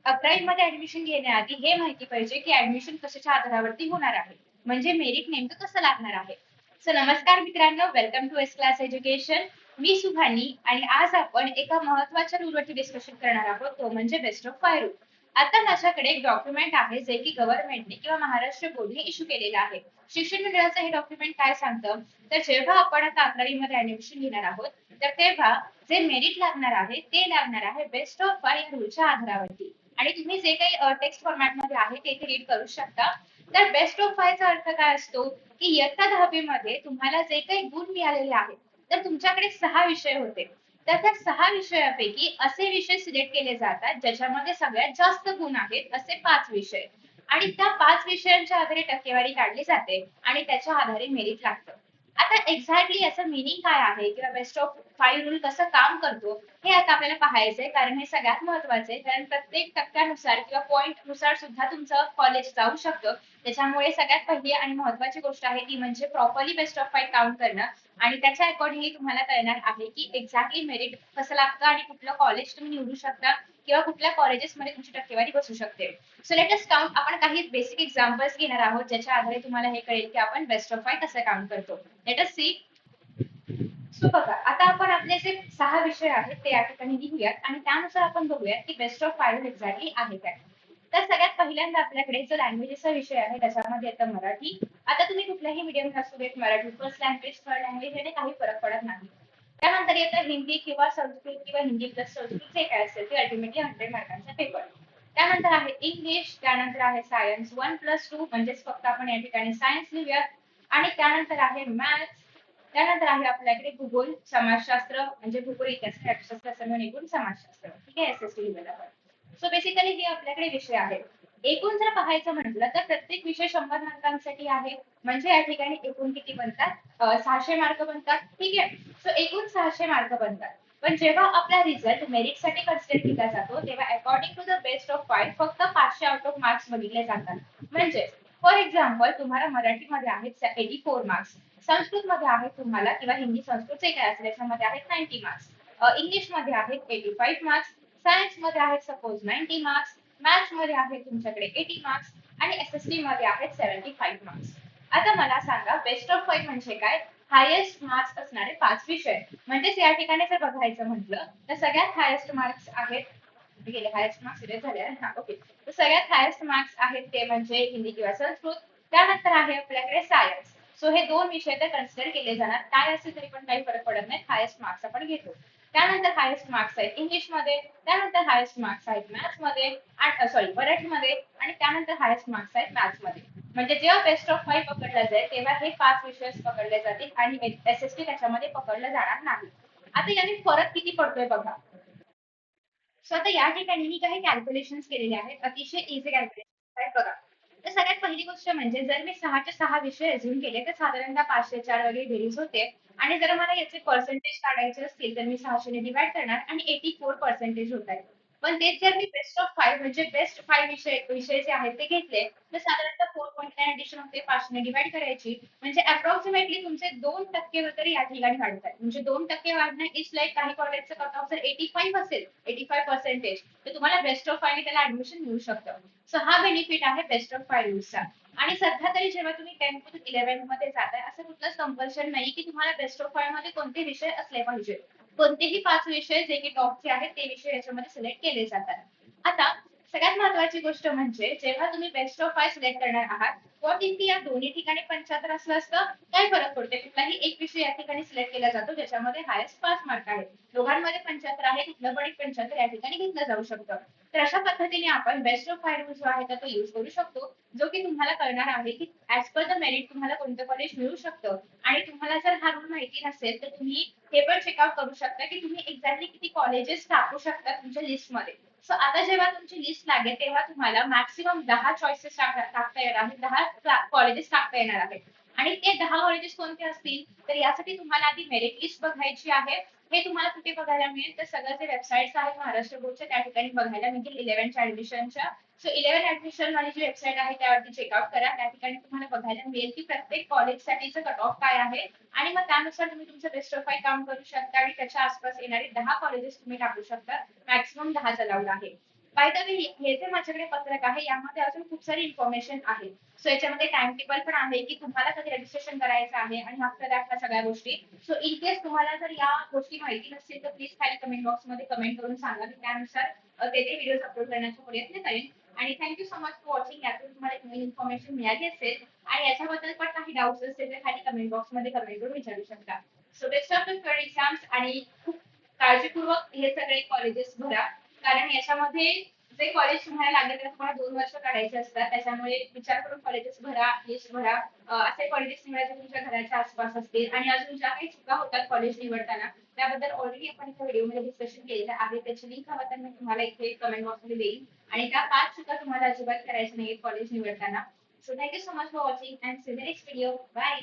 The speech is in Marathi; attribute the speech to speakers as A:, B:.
A: 11वी मध्ये ऍडमिशन घेण्याआधी हे माहिती पाहिजे की ऍडमिशन कशाच्या आधारावरती होणार आहे, म्हणजे मेरिट नेमकं कसं लागणार आहे. सो नमस्कार मित्रांनो, welcome to S class education. मी सुभानी आणि आज आपण एका महत्वाच्या रूलवरती डिस्कशन करणार आहोत, तो म्हणजे बेस्ट ऑफ 5 रूल. आता माझ्याकडे एक डॉक्युमेंट आहे जे की गव्हर्नमेंटने किंवा महाराष्ट्र बोर्डने इश्यू केलेलं आहे. शिक्षण मंडळाचं हे डॉक्युमेंट काय सांगतं, तर जेव्हा आपण आता 11वी मध्ये ऍडमिशन घेणार आहोत, तर तेव्हा जे मेरिट लागणार आहे ते लागणार आहे बेस्ट ऑफ 5 रूलच्या आधारावरती. आणि तुम्ही जे काही टेक्स्ट फॉर्मॅट मध्ये आहे ते इथे रीड करू शकता. तर बेस्ट ऑफ 5 चा अर्थ काय असतो की इयत्ता 10वी मध्ये तुम्हाला जे काही गुण मिळालेले आहेत, तर तुमच्याकडे 6 विषय होते, तर त्या 6 विषयापैकी असे विषय सिलेक्ट केले जातात ज्याच्यामध्ये सगळ्यात जास्त गुण आहेत असे 5 विषय, आणि त्या 5 विषयांच्या आधारे टक्केवारी काढली जाते आणि त्याच्या आधारे मेरिट लागतं. आता एक्झॅक्टली याचं मिनिंग काय आहे किंवा बेस्ट ऑफ 5 रूल कसं काम करतो हे आता आपल्याला पाहायचंय, कारण हे सगळ्यात महत्वाचं आहे. कारण प्रत्येक टक्क्यानुसार किंवा पॉईंट नुसार सुद्धा तुमचं कॉलेज जाऊ शकतं. त्याच्यामुळे सगळ्यात पहिली आणि महत्वाची गोष्ट आहे ती म्हणजे प्रॉपरली बेस्ट ऑफ 5 काउंट करणं. आणि त्याच्या अकॉर्डिंगली तुम्हाला कळणार आहे की एक्झॅक्टली मेरिट कसं लागतं आणि कुठलं कॉलेज तुम्ही निवडू शकता किंवा कुठल्या कॉलेजेसमध्ये तुमची टक्केवारी बसू शकते. So let us count. आपण काही बेसिक एक्झाम्पल्स घेणार आहोत ज्याच्या आधारे तुम्हाला हे कळेल की आपण बेस्ट ऑफ 5 कसं काउंट करतो. Let us C. सो बघा, आता आपण आपले जे 6 विषय आहेत ते या ठिकाणी लिहूयात आणि त्यानुसार आपण बघूयात की बेस्ट ऑफ 5 एक्झॅक्टली आहे काय. तर सगळ्यात पहिल्यांदा आपल्याकडे जो लँग्वेजचा विषय आहे त्याच्यामध्ये येतं मराठी. आता तुम्ही कुठल्याही मीडियम असू देत, Marathi first language, third language, याने काही फरक पडत नाही. त्यानंतर येतं हिंदी किंवा संस्कृत किंवा हिंदी प्लस संस्कृत, जे काय असेल ते अल्टिमेटली 100 मार्कांचा पेपर. त्यानंतर आहे इंग्लिश, त्यानंतर आहे सायन्स 1+2, म्हणजेच फक्त आपण या ठिकाणी सायन्स लिहूयात. आणि त्यानंतर आहे मॅथ्स. त्यानंतर आहे आपल्याकडे भूगोल, समाजशास्त्र म्हणजे भूगोल, इतिहास, अर्थशास्त्र असं मिळून एकूण समाजशास्त्र. ठीक आहे, एसएसटी लिहिलेलं आपण. सो बेसिकली हे आपल्याकडे विषय आहेत. एकूण जर पाहायचं म्हटलं तर प्रत्येक विषय 100 मार्कांसाठी आहे, म्हणजे या ठिकाणी एकूण किती बनतात, 600 मार्क बनतात. ठीक आहे, सो एकूण 600 मार्क बनतात. पण जेव्हा आपला रिझल्ट मेरिट साठी कन्सिडर केला जातो तेव्हा according to the best of 5 फक्त 500 आउट ऑफ मार्क्स बघितले जातात. म्हणजे फॉर एक्झाम्पल तुम्हाला मराठीमध्ये आहेत 84 मार्क्स, संस्कृत मध्ये आहे तुम्हाला किंवा हिंदी संस्कृत जे काय असेल त्याच्यामध्ये आहेत 90 मार्क्स, इंग्लिश मध्ये आहेत 85 मार्क्स, सायन्स मध्ये आहेत सपोज 90 मार्क्स, मॅथ्स मध्ये आहे तुमच्याकडे 80 मार्क्स आणि एसएसटी मध्ये आहेत 75 मार्क्स. आता मला सांगा बेस्ट ऑफ 5 म्हणजे काय. हायेस्ट मार्क्स असणारे 5 विषय. म्हणजेच या ठिकाणी जर बघायचं म्हटलं तर सगळ्यात हायेस्ट मार्क्स आहेत, गेले हायेस्ट मार्क्स सिलेक्ट झाले हा ओके. तर सगळ्यात हायेस्ट मार्क्स आहेत ते म्हणजे हिंदी किंवा संस्कृत. त्यानंतर आहे आपल्याकडे सायन्स. सो हे दोन विषय तर कन्सिडर केले जाणार, काय असेल तरी पण काही फरक पडत नाही, हायेस्ट मार्क्स आपण घेतो. त्यानंतर हायेस्ट मार्क्स आहेत इंग्लिश मध्ये, त्यानंतर हायेस्ट मार्क्स आहेत मॅथ्स मध्ये, सॉरी मराठीमध्ये, आणि त्यानंतर हायेस्ट मार्क्स आहेत मॅथ्स मध्ये. म्हणजे जेव्हा बेस्ट ऑफ 5 पकडला जाईल तेव्हा हे 5 विषय पकडले जातील आणि एसएसटी त्याच्यामध्ये पकडलं जाणार नाही. आता याने फरक किती पडतोय बघा. सो आता या ठिकाणी मी काही कॅल्क्युलेशन्स केलेले आहेत, अतिशय इझी कॅल्क्युलेशन आहेत बघा. तर सगळ्यात पहिली गोष्ट म्हणजे जर मी 6चे 6 विषय अझ्युम केले तर साधारणतः 504 वगैरे बेरीज होते. आणि जर मला याचे पर्सेंटेज काढायचे असतील तर मी 600 ने डिवाइड करणार आणि 84% होत आहे. पण तेच जर मी बेस्ट ऑफ 5 म्हणजे बेस्ट 5 विषय विषय जे आहेत ते घेतले तर साधारणतः 4.9 ऍडिशन होते, 500 ने डिवाइड करायची म्हणजे अप्रॉक्सिमेटली तुमचे 2% तरी या ठिकाणी वाढतात. म्हणजे 2% वाढणं इज लाईक काही कॉलेजचं कट ऑफ जर 85 असेल, 85% तर तुम्हाला बेस्ट ऑफ 5 त्याला ऍडमिशन मिळू शकतं. सो हा बेनिफिट आहे बेस्ट ऑफ 5 रूल्सचा. आणि सध्या तरी जेव्हा तुम्ही 10th to 11th मध्ये जाताय असं कुठलंच कंपल्शन नाही की तुम्हाला बेस्ट ऑफ 5 मध्ये कोणते विषय असले पाहिजे. कोणतेही 5 विषय जे की टॉपचे आहेत ते विषय याच्यामध्ये सिलेक्ट केले जातात. आता सगळ्यात महत्वाची गोष्ट म्हणजे जेव्हा तुम्ही बेस्ट ऑफ 5 सिलेक्ट करणार आहात, व्हॉट इफ या दोन्ही ठिकाणी 75 असलं असतं, काय फरक पडते. कुठलाही एक विषय या ठिकाणी सिलेक्ट केला जातो ज्याच्यामध्ये हायेस्ट 5 मार्क आहेत. दोघांमध्ये 75 आहे, कुठलं पण एक 75 या ठिकाणी घेतलं जाऊ शकतं. तर अशा पद्धतीने आपण बेस्ट ऑफ 5 रूल जो आहे तो युज करू शकतो, जो की तुम्हाला कळणार आहे की ऍज पर द मेरिट तुम्हाला कोणतं कॉलेज मिळू शकतं. आणि तुम्हाला जर हा रूल माहिती नसेल तर तुम्ही हे पण चेकआउट करू शकता की तुम्ही एक्झॅक्टली किती कॉलेजेस टाकू शकता तुमच्या लिस्टमध्ये. सो आता जेव्हा तुमची लिस्ट लागेल तेव्हा तुम्हाला मॅक्सिमम 10 चॉईसेस टाकता येणार आहेत, 10 कॉलेजेस टाकता येणार आहेत. आणि ते 10 कॉलेजेस कोणते असतील तर यासाठी तुम्हाला आधी मेरिट लिस्ट बघायची आहे. हे तुम्हाला कुठे बघायला मिळेल तर सगळं जे वेबसाईट्स आहेत महाराष्ट्र बोर्डच्या त्या ठिकाणी बघायला मिळतील 11th ऍडमिशनच्या. सो 11th ऍडमिशन वाली जी वेबसाईट आहे त्यावरती चेकआउट करा, त्या ठिकाणी तुम्हाला बघायला मिळेल की प्रत्येक कॉलेजसाठीचं कट ऑफ काय आहे. आणि मग त्यानुसार तुम्ही तुमचं बेस्ट ऑफ 5 काम करू शकता आणि त्याच्या आसपास येणारे 10 कॉलेजेस तुम्ही टाकू शकता. मॅक्सिमम 10 अलाउड आहे. बाय द वे हे जे माझ्याकडे पत्रक आहे यामध्ये अजून खूप सारी इन्फॉर्मेशन आहे. सो याच्यामध्ये टाइम टेबल पण आहे की तुम्हाला कधी रजिस्ट्रेशन करायचं आहे आणि आफ्टर दॅट ह्या सगळ्या गोष्टी. सो इन केस तुम्हाला जर या गोष्टी माहिती नसतील तर प्लीज खाली कमेंट बॉक्स मध्ये कमेंट करून सांगा. मी त्यानुसार तेथे व्हिडिओ अपलोड करण्याचा प्रयत्न करेन. आणि thank you so much for watching. यातून तुम्हाला एक नवीन इन्फॉर्मेशन मिळाली असेल आणि याच्याबद्दल पण काही डाऊट्स असतील तर खाली कमेंट बॉक्स मध्ये कमेंट करून विचारू शकता. So best of luck for exams आणि खूप काळजीपूर्वक हे सगळे कॉलेजेस भरा. कारण याच्यामध्ये जे कॉलेज तुम्हाला लागले तर तुम्हाला 2 वर्ष काढायचे असतात. त्याच्यामुळे विचार करून कॉलेजेस भरा, लिस्ट भरा. असे कॉलेजेस निवडायचे तुमच्या घराच्या आसपास असतील. आणि अजून ज्या काही चुका होतात कॉलेज निवडताना त्याबद्दल ऑलरेडी आपण इथे व्हिडिओमध्ये डिस्कशन केलेलं आहे. त्याची लिंक हवं तर मी तुम्हाला इथे कमेंट बॉक्समध्ये देईन. आणि त्या 5 चुका तुम्हाला अजिबात करायच्या नाहीत कॉलेज निवडताना. So thank you so much for watching and see the next video. Bye.